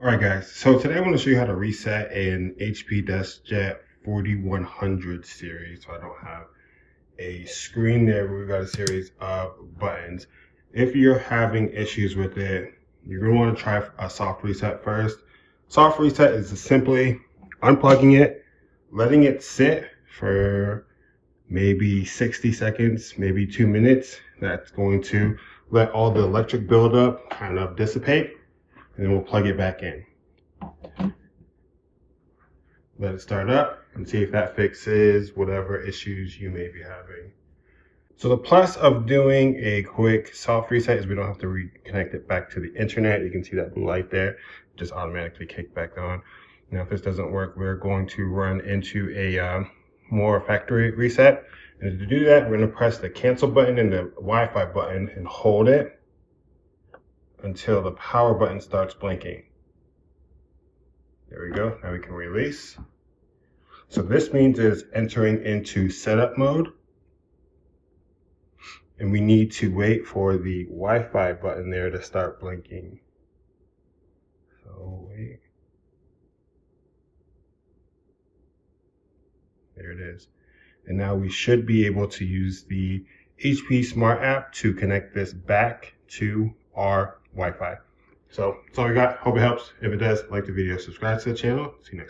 Alright guys, so today I want to show you how to reset an HP DeskJet 4100 series. So I don't have a screen there, but we've got a series of buttons. If you're having issues with it, you're going to want to try a soft reset first. Soft reset is simply unplugging it, letting it sit for maybe 60 seconds, maybe 2 minutes. That's going to let all the electric buildup kind of dissipate. And then we'll plug it back in. Let it start up and see if that fixes whatever issues you may be having. So the plus of doing a quick soft reset is we don't have to reconnect it back to the internet. You can see that blue light there, just automatically kick back on. Now if this doesn't work, we're going to run into a more factory reset. And to do that, we're going to press the cancel button and the Wi-Fi button and hold it until the power button starts blinking. There we go. Now we can release. So this means it's entering into setup mode. And we need to wait for the Wi-Fi button there to start blinking. So wait. There it is. And now we should be able to use the HP Smart app to connect this back to our Wi-Fi. So that's all we got. Hope it helps. If it does, like the video, subscribe to the channel. See you next time.